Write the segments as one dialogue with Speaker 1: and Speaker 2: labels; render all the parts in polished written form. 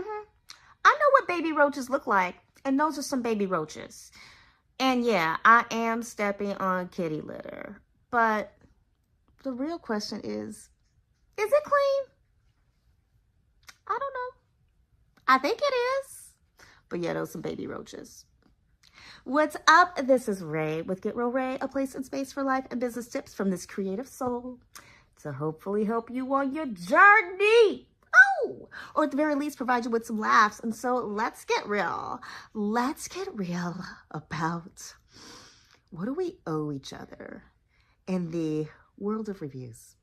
Speaker 1: I know what baby roaches look like, and those are some baby roaches. And yeah, I am stepping on kitty litter. But the real question is it clean? I don't know. I think it is. But yeah, those are some baby roaches. What's up? This is Ray with Get Real Ray, a place and space for life and business tips from this creative soul to hopefully help you on your journey. Oh, or at the very least, provide you with some laughs. And so let's get real. Let's get real about what do we owe each other in the world of reviews.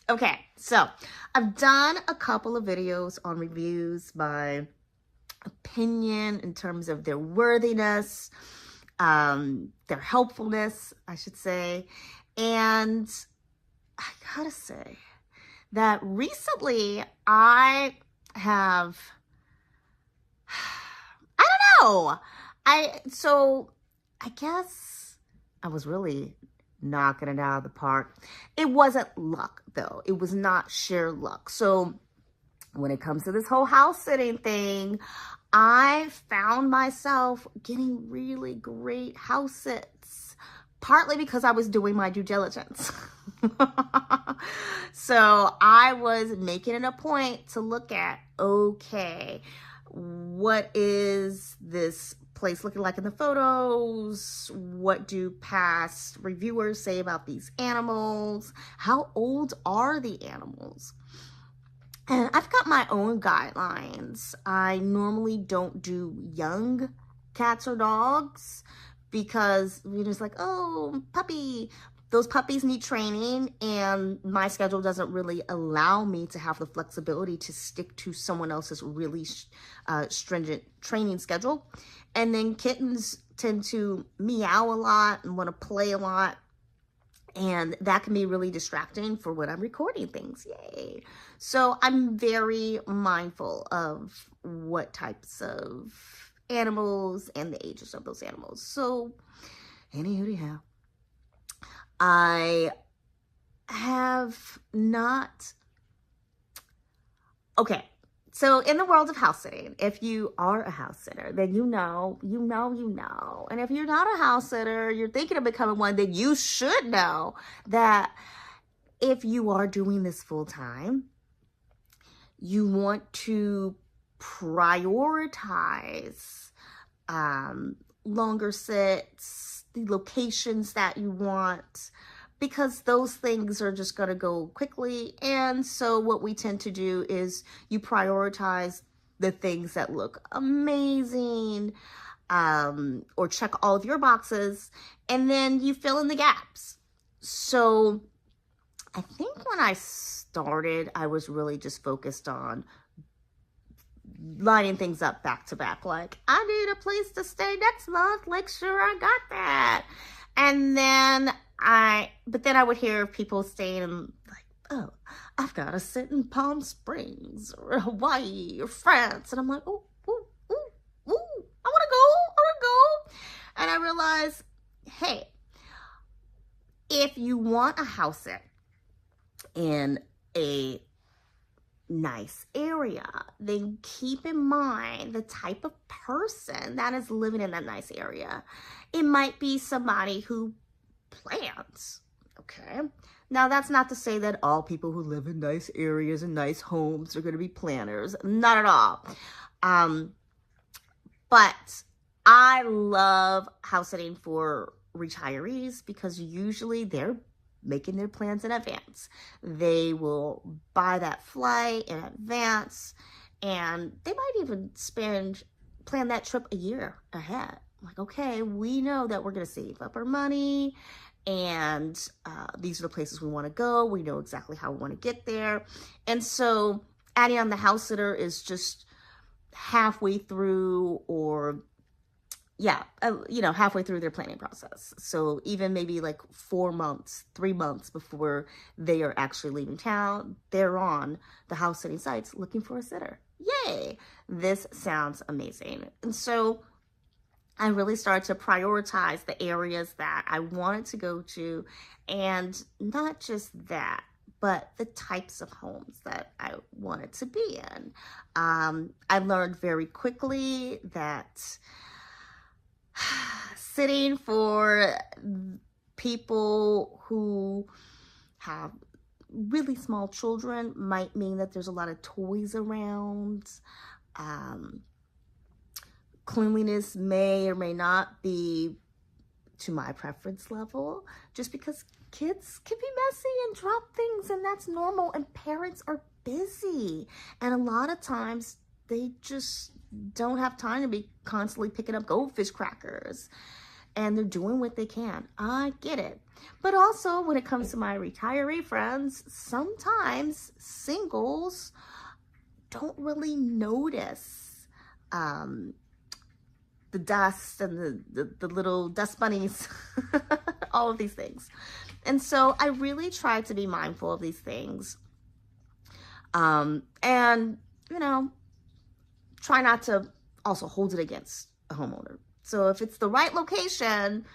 Speaker 1: Okay, so I've done a couple of videos on reviews, my opinion in terms of their worthiness, their helpfulness, I should say. And I gotta say that recently I have, I don't know. I guess I was really knocking it out of the park. It wasn't luck though. It was not sheer luck. So when it comes to this whole house sitting thing, I found myself getting really great house sits, partly because I was doing my due diligence. So I was making it a point to look at, okay, what is this place looking like in the photos? What do past reviewers say about these animals? How old are the animals? And I've got my own guidelines. I normally don't do young cats or dogs because you're just like, oh, puppy. Those puppies need training, and my schedule doesn't really allow me to have the flexibility to stick to someone else's really stringent training schedule. And then kittens tend to meow a lot and want to play a lot. And that can be really distracting for when I'm recording things. Yay. So I'm very mindful of what types of animals and the ages of those animals. So anyhow, I have not. Okay. So in the world of house sitting, if you are a house sitter, then you know. And if you're not a house sitter, you're thinking of becoming one, then you should know that if you are doing this full time, you want to prioritize longer sits, the locations that you want, because those things are just going to go quickly. And so what we tend to do is you prioritize the things that look amazing, or check all of your boxes, and then you fill in the gaps. So I think when I started, I was really just focused on lining things up back to back. Like, I need a place to stay next month. Like, sure, I got that. And then I would hear people saying, like, oh, I've got to sit in Palm Springs or Hawaii or France. And I'm like, oh, I want to go. And I realized, hey, if you want a house sit in a nice area, then keep in mind the type of person that is living in that nice area. It might be somebody who plants, okay? Now, that's not to say that all people who live in nice areas and nice homes are going to be planters. Not at all. But I love house sitting for retirees because usually they're making their plans in advance. They will buy that flight in advance, and they might even plan that trip a year ahead. Like, okay, we know that we're going to save up our money, and these are the places we want to go. We know exactly how we want to get there. And so adding on the house sitter is just halfway through, or halfway through their planning process. So even maybe like 4 months, 3 months before they are actually leaving town, they're on the house sitting sites looking for a sitter. Yay! This sounds amazing. And so I really started to prioritize the areas that I wanted to go to, and not just that, but the types of homes that I wanted to be in. I learned very quickly that sitting for people who have really small children might mean that there's a lot of toys around. Cleanliness may or may not be to my preference level, just because kids can be messy and drop things, and that's normal, and parents are busy, and a lot of times they just don't have time to be constantly picking up goldfish crackers, and they're doing what they can. I get it. But also, when it comes to my retiree friends, sometimes singles don't really notice the dust and the little dust bunnies, all of these things. And so I really try to be mindful of these things. And, you know, try not to also hold it against a homeowner. So if it's the right location,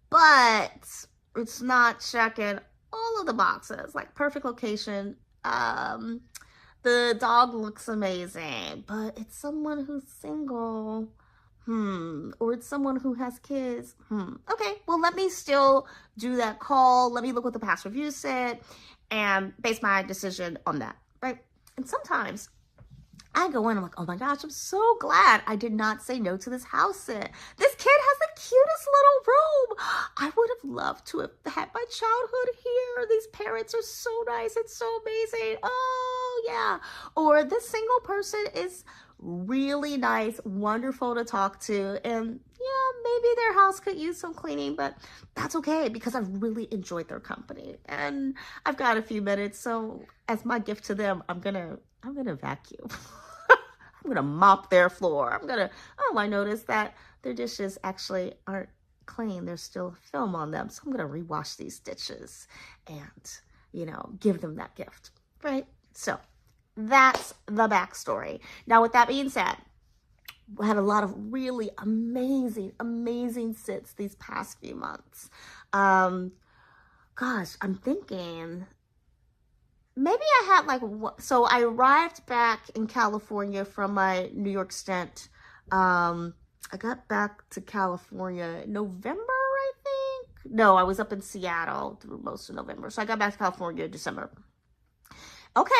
Speaker 1: but it's not checking all of the boxes, like perfect location, the dog looks amazing, but it's someone who's single, or it's someone who has kids, okay, well, let me still do that call. Let me look what the past reviews said and base my decision on that, right? And sometimes I go in, I'm like, oh my gosh, I'm so glad I did not say no to this house sit. This kid has the cutest little room. I would have loved to have had my childhood here. These parents are so nice. It's so amazing. Oh yeah. Or this single person is really nice, wonderful to talk to. And yeah, maybe their house could use some cleaning, but that's okay because I really enjoyed their company. And I've got a few minutes. So as my gift to them, I'm gonna vacuum. I'm gonna mop their floor. I noticed that their dishes actually aren't clean. There's still film on them. So I'm gonna rewash these dishes and, you know, give them that gift, right? So that's the backstory. Now, with that being said, we had a lot of really amazing sits these past few months. Gosh, I'm thinking maybe I had so I arrived back in California from my New York stint. I got back to California in November, I think. No, I was up in Seattle through most of November. So I got back to California in December. Okay.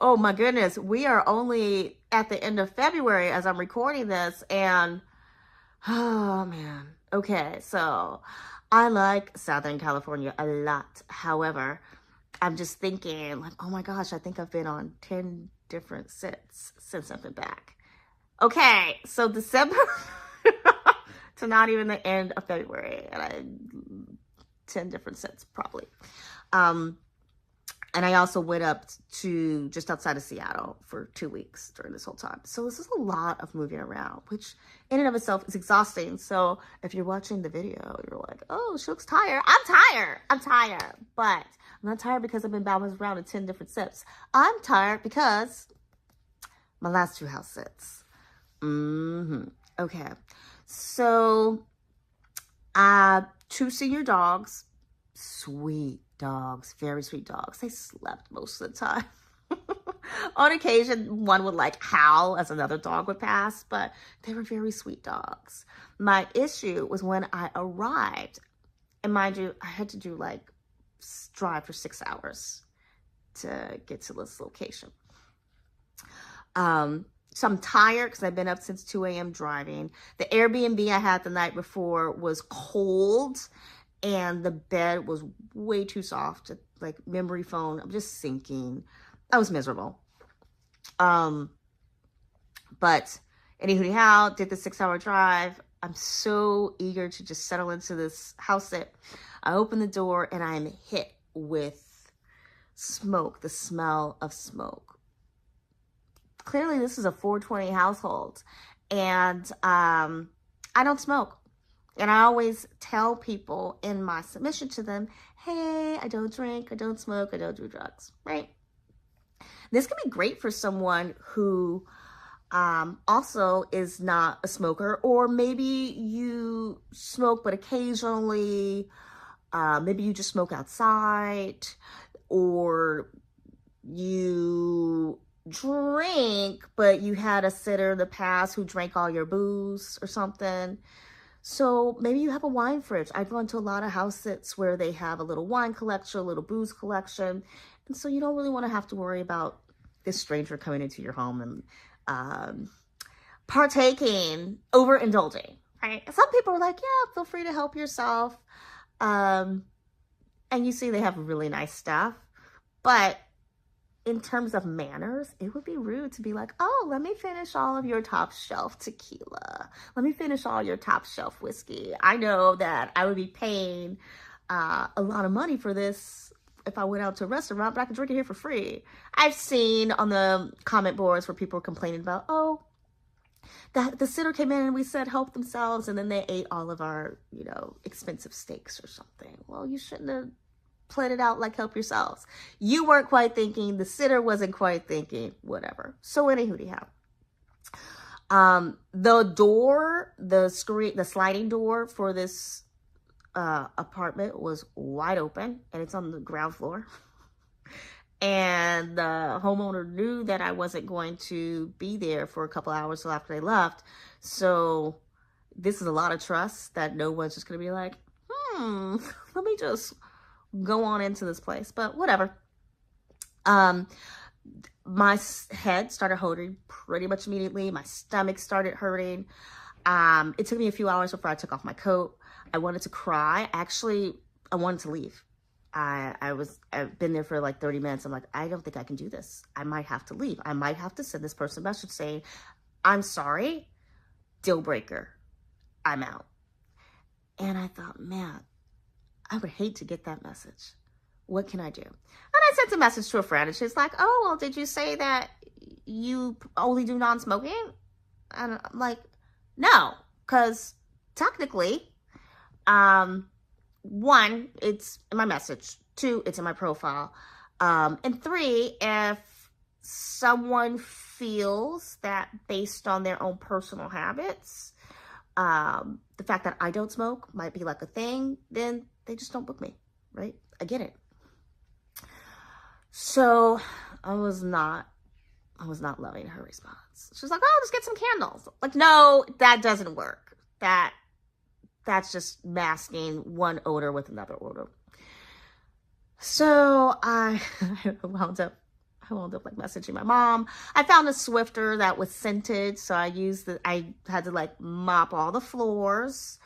Speaker 1: Oh my goodness. We are only at the end of February as I'm recording this. And, oh man. Okay. So I like Southern California a lot. However, I'm just thinking like, oh my gosh, I think I've been on 10 different sits since I've been back. Okay, so December to not even the end of February, and I 10 different sits probably. And I also went up to just outside of Seattle for 2 weeks during this whole time. So this is a lot of moving around, which in and of itself is exhausting. So if you're watching the video, you're like, oh, she looks tired. I'm tired. But I'm not tired because I've been bouncing around in 10 different sits. I'm tired because my last 2 house sits. Okay. So 2 senior dogs, sweet dogs, very sweet dogs. They slept most of the time. On occasion, one would like howl as another dog would pass, but they were very sweet dogs. My issue was when I arrived, and mind you, I had to do like drive for 6 hours to get to this location. So I'm tired because I've been up since 2 a.m. driving. The Airbnb I had the night before was cold, and the bed was way too soft, like memory foam. I'm just sinking. I was miserable. But anyhow, did the 6-hour drive. I'm so eager to just settle into this house sit. I open the door and I'm hit with smoke, the smell of smoke. Clearly this is a 420 household, and I don't smoke. And I always tell people in my submission to them, hey, I don't drink, I don't smoke, I don't do drugs, right? This can be great for someone who also is not a smoker, or maybe you smoke but occasionally, maybe you just smoke outside. or you drink, but you had a sitter in the past who drank all your booze or something. So maybe you have a wine fridge. I've gone to a lot of house sits where they have a little wine collection, a little booze collection. And so you don't really want to have to worry about this stranger coming into your home and partaking, overindulging, right? Some people are like, yeah, feel free to help yourself. And you see they have really nice stuff. But in terms of manners, it would be rude to be like, oh, let me finish all of your top shelf tequila. Let me finish all your top shelf whiskey. I know that I would be paying a lot of money for this if I went out to a restaurant, but I could drink it here for free. I've seen on the comment boards where people are complaining about, oh, the sitter came in and we said help themselves, and then they ate all of our, expensive steaks or something. Well, you shouldn't have played it out like help yourselves. You weren't quite thinking, the sitter wasn't quite thinking, whatever. So anyhow, the door, the sliding door for this apartment was wide open, and it's on the ground floor. And the homeowner knew that I wasn't going to be there for a couple hours till after they left. So this is a lot of trust that no one's just going to be like, let me just go on into this place. But whatever. My head started hurting pretty much immediately. My stomach started hurting. It took me a few hours before I took off my coat. I wanted to cry. Actually, I wanted to leave. I've been there for like 30 minutes. I'm like, I don't think I can do this. I might have to leave. I might have to send this person a message saying, I'm sorry, deal breaker, I'm out. And I thought, man, I would hate to get that message. What can I do? And I sent a message to a friend, and she's like, oh, well, did you say that you only do non-smoking? And I'm like, no, because technically, one, it's in my message. Two, it's in my profile. And three, if someone feels that based on their own personal habits, the fact that I don't smoke might be like a thing, then they just don't book me, right? I get it. So I was not loving her response. She was like, oh, just get some candles. Like, no, that doesn't work. That's just masking one odor with another odor. So I wound up like messaging my mom. I found a Swiffer that was scented, so I had to like mop all the floors.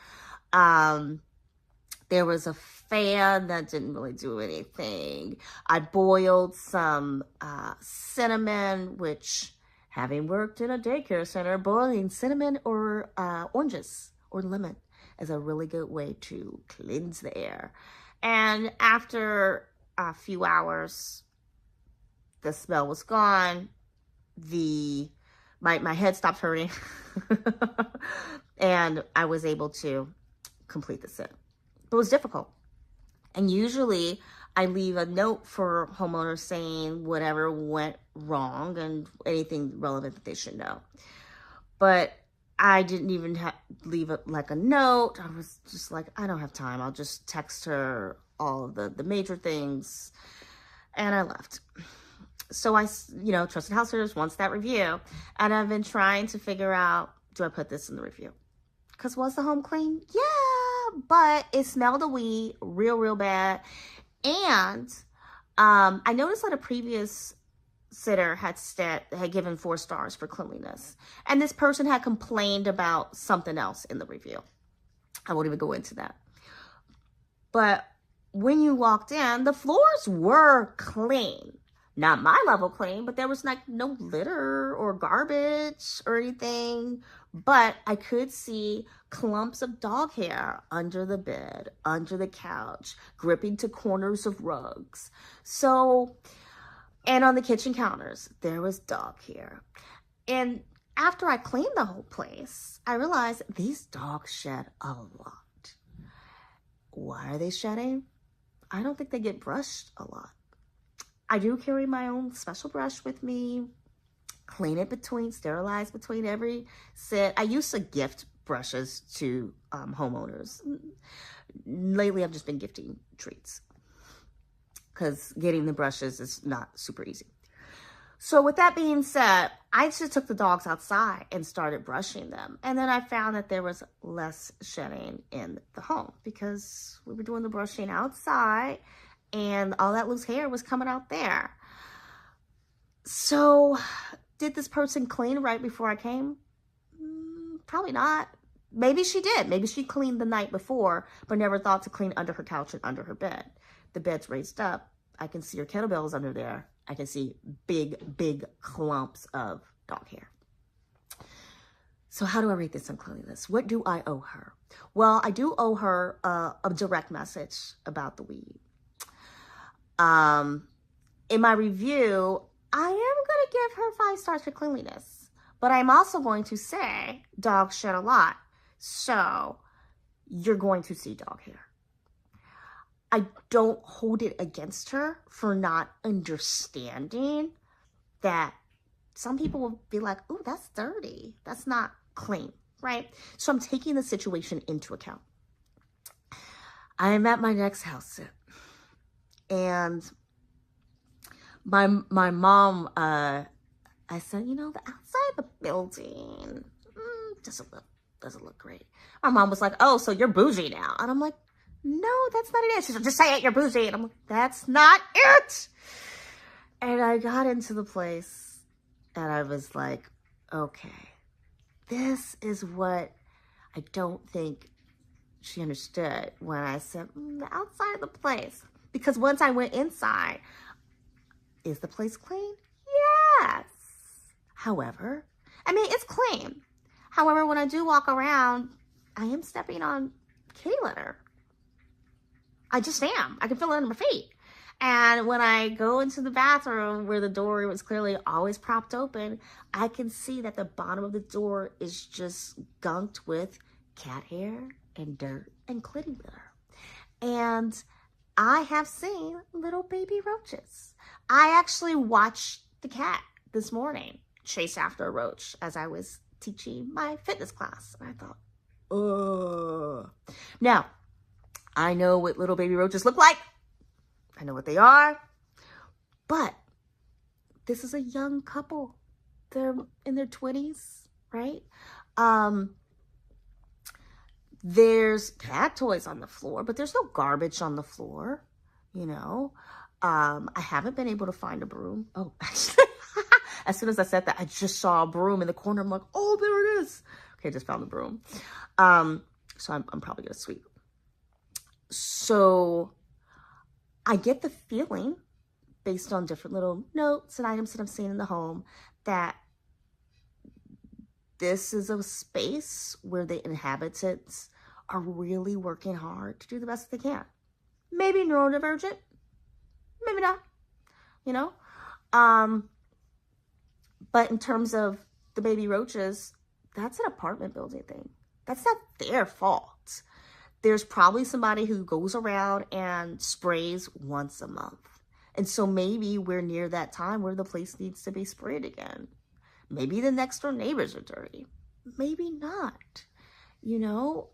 Speaker 1: There was a fan that didn't really do anything. I boiled some cinnamon, which, having worked in a daycare center, boiling cinnamon or oranges or lemon is a really good way to cleanse the air. And after a few hours, the smell was gone. My head stopped hurting. And I was able to complete the sit. But it was difficult. And usually I leave a note for homeowners saying whatever went wrong and anything relevant that they should know. But I didn't even leave it like a note. I was just like, I don't have time. I'll just text her all of the major things. And I left. So I, Trusted House Sitters wants that review. And I've been trying to figure out, do I put this in the review? Because was the home clean? Yeah, but it smelled of weed real bad. And I noticed that a previous sitter had given 4 stars for cleanliness. And this person had complained about something else in the review. I won't even go into that. But when you walked in, the floors were clean. Not my level clean, but there was like no litter or garbage or anything. But I could see clumps of dog hair under the bed, under the couch, gripping to corners of rugs. So, and on the kitchen counters, there was dog hair. And after I cleaned the whole place, I realized these dogs shed a lot. Why are they shedding? I don't think they get brushed a lot. I do carry my own special brush with me, sterilize between every sit. I used to gift brushes to homeowners. Lately, I've just been gifting treats. because getting the brushes is not super easy. So with that being said, I just took the dogs outside and started brushing them. And then I found that there was less shedding in the home because we were doing the brushing outside and all that loose hair was coming out there. So did this person clean right before I came? Probably not. Maybe she did. Maybe she cleaned the night before, but never thought to clean under her couch and under her bed. The bed's raised up. I can see her kettlebells under there. I can see big, big clumps of dog hair. So how do I rate this uncleanliness? What do I owe her? Well, I do owe her a direct message about the weed. In my review, I am going to give her 5 stars for cleanliness, but I'm also going to say dogs shed a lot. So you're going to see dog hair. I don't hold it against her for not understanding that some people will be like, oh, that's dirty. That's not clean, right? So I'm taking the situation into account. I am at my next house sit. And my mom, I said, you know, the outside of the building doesn't look great. My mom was like, oh, so you're bougie now. And I'm like, no, that's not it. She said, just say it, you're bougie. And I'm like, that's not it. And I got into the place and I was like, okay, this is what I don't think she understood when I said, the outside of the place. Because once I went inside, is the place clean? Yes. However, I mean, it's clean. However, when I do walk around, I am stepping on kitty litter. I just am. I can feel it under my feet. And when I go into the bathroom where the door was clearly always propped open, I can see that the bottom of the door is just gunked with cat hair and dirt and kitty litter. And I have seen little baby roaches. I actually watched the cat this morning chase after a roach as I was teaching my fitness class. And I thought, ugh. Now, I know what little baby roaches look like. I know what they are. But this is a young couple. They're in their 20s, right? There's cat toys on the floor, but there's no garbage on the floor, you know. I haven't been able to find a broom. Oh, actually, as soon as I said that, I just saw a broom in the corner. I'm like, oh, there it is. Okay, I just found the broom. So I'm probably going to sweep. So I get the feeling, based on different little notes and items that I'm seeing in the home, that this is a space where the inhabitants are really working hard to do the best they can. Maybe neurodivergent, maybe not, you know? But in terms of the baby roaches, that's an apartment building thing. That's not their fault. There's probably somebody who goes around and sprays once a month. And so maybe we're near that time where the place needs to be sprayed again. Maybe the next door neighbors are dirty. Maybe not. You know,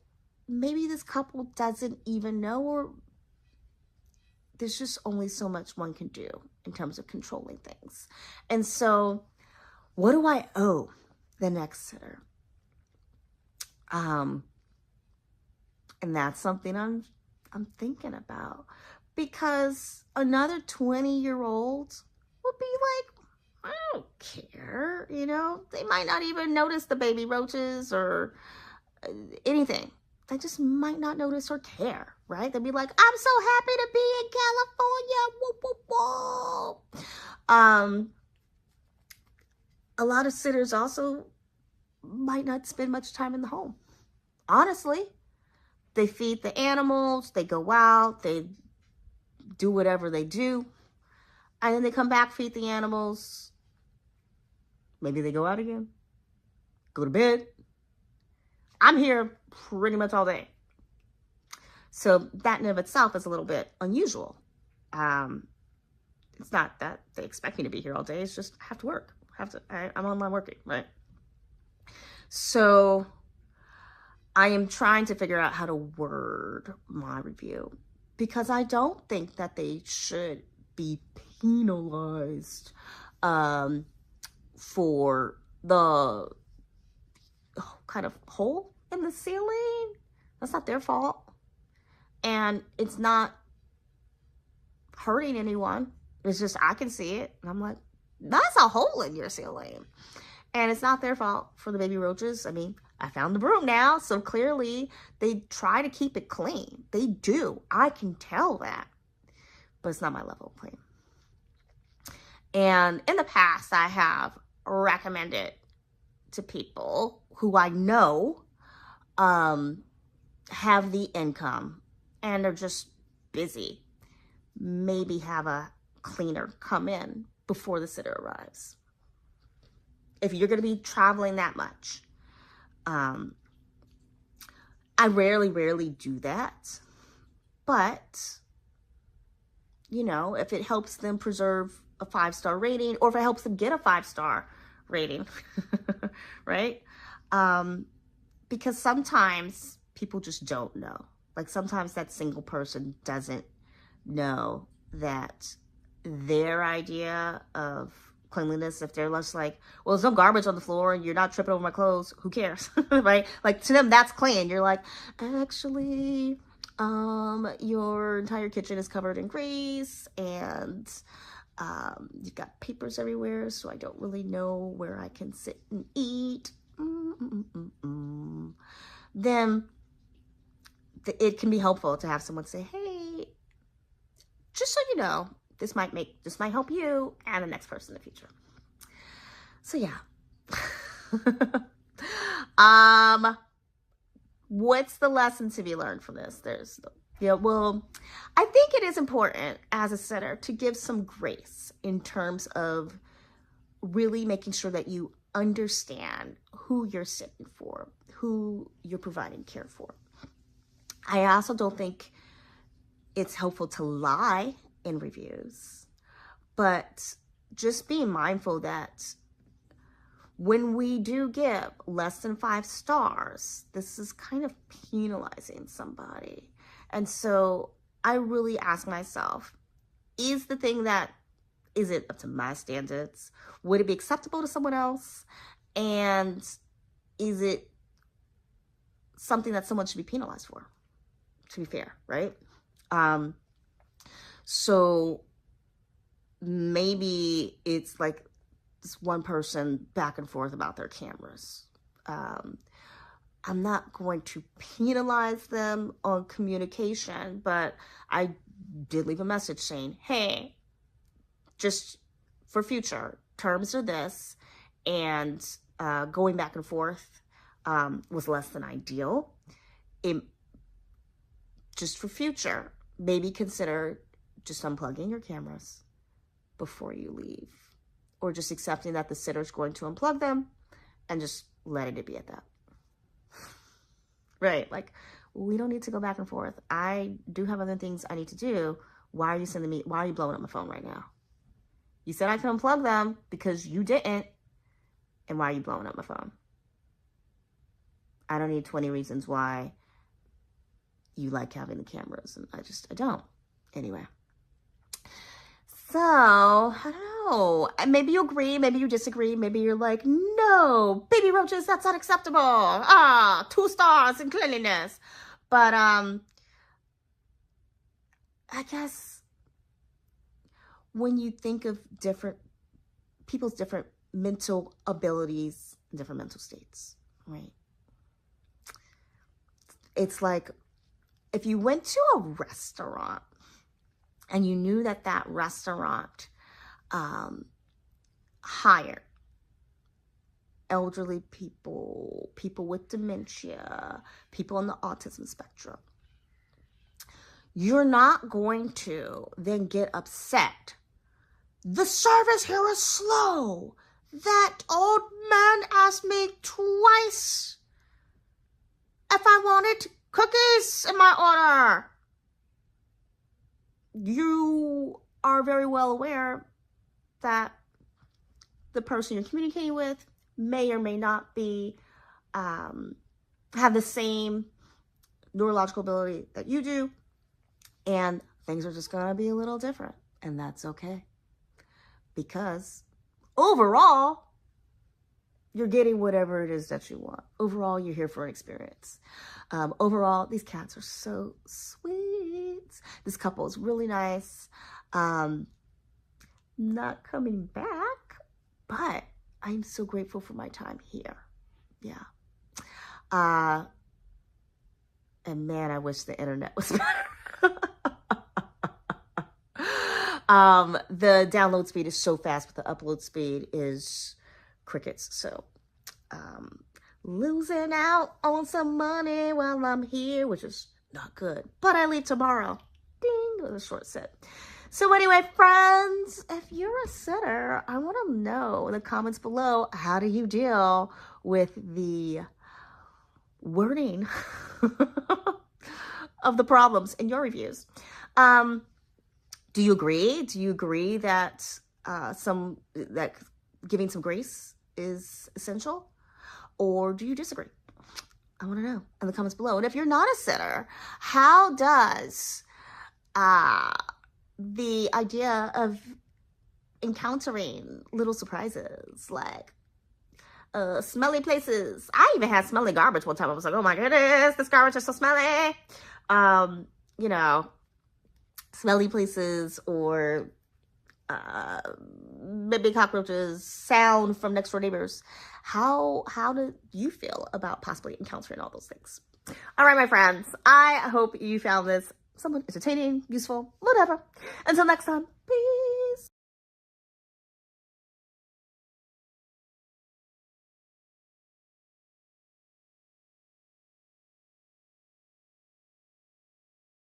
Speaker 1: maybe this couple doesn't even know, or there's just only so much one can do in terms of controlling things. And so what do I owe the next sitter? And that's something I'm thinking about, because another 20-year-old would be like, I don't care, you know, they might not even notice the baby roaches or anything. They just might not notice or care, right? They'd be like, I'm so happy to be in California. Whoop, whoop, whoop. A lot of sitters also might not spend much time in the home. Honestly, they feed the animals, they go out, they do whatever they do, and then they come back, feed the animals. Maybe they go out again, go to bed. I'm here pretty much all day. So that in and of itself is a little bit unusual. It's not that they expect me to be here all day. It's just I have to work. I'm online working, right? So I am trying to figure out how to word my review, because I don't think that they should be penalized for the kind of hole in the ceiling. That's not their fault. And it's not hurting anyone. It's just, I can see it. And I'm like, that's a hole in your ceiling. And it's not their fault for the baby roaches. I mean, I found the broom now, so clearly they try to keep it clean. They do. I can tell that. But it's not my level of clean. And in the past, I have recommended to people who I know have the income and are just busy. Maybe have a cleaner come in before the sitter arrives. If you're going to be traveling that much. I rarely do that. But, you know, if it helps them preserve a 5-star rating, or if it helps them get a 5-star rating, right? Because sometimes people just don't know. Like sometimes that single person doesn't know that their idea of cleanliness, if they're less like, well, there's no garbage on the floor and you're not tripping over my clothes, who cares? Right? Like to them, that's clean. You're like, actually, your entire kitchen is covered in grease and you've got papers everywhere, so I don't really know where I can sit and eat. Then it can be helpful to have someone say, hey, just so you know, this might help you and the next person in the future. So yeah. What's the lesson to be learned from this? Well, I think it is important as a sitter to give some grace in terms of really making sure that you understand who you're sitting for, who you're providing care for. I also don't think it's helpful to lie in reviews, but just be mindful that when we do give less than 5 stars, this is kind of penalizing somebody. And so I really ask myself, is it up to my standards? Would it be acceptable to someone else? And is it something that someone should be penalized for? To be fair, right? So maybe it's like this one person back and forth about their cameras. I'm not going to penalize them on communication, but I did leave a message saying, hey, just for future, terms are this, and going back and forth was less than ideal. Just for future, maybe consider just unplugging your cameras before you leave, or just accepting that the sitter's going to unplug them and just letting it be at that. Right? Like, we don't need to go back and forth. I do have other things I need to do. Why are you blowing up my phone right now? You said I could unplug them because you didn't. And why are you blowing up my phone? I don't need 20 reasons why you like having the cameras, and I don't. Anyway. So, I don't know. Maybe you agree, maybe you disagree, maybe you're like, no, baby roaches, that's unacceptable. 2 stars in cleanliness. But, I guess when you think of people's different mental abilities, different mental states, right? It's like, if you went to a restaurant and you knew that that restaurant hired elderly people, people with dementia, people on the autism spectrum, you're not going to then get upset. The service here is slow. That old man asked me twice if I wanted cookies in my order. You are very well aware that the person you're communicating with may or may not be have the same neurological ability that you do, and things are just gonna be a little different. And that's okay. Because overall, you're getting whatever it is that you want. Overall, you're here for an experience. Overall, these cats are so sweet. This couple is really nice. Not coming back, but I'm so grateful for my time here. Yeah. And man, I wish the internet was better. The download speed is so fast, but the upload speed is crickets. So, losing out on some money while I'm here, which is not good. But I leave tomorrow. Ding, it was a short set. So anyway, friends, if you're a sitter, I want to know in the comments below, how do you deal with the wording of the problems in your reviews? Do you agree? Do you agree that that giving some grace is essential? Or do you disagree? I want to know in the comments below. And if you're not a sitter, how does the idea of encountering little surprises like smelly places. I even had smelly garbage one time. I was like, oh my goodness, this garbage is so smelly. You know, smelly places or baby cockroaches, sound from next door neighbors. How do you feel about possibly encountering all those things? All right, my friends, I hope you found this somewhat entertaining, useful, whatever. Until next time, peace.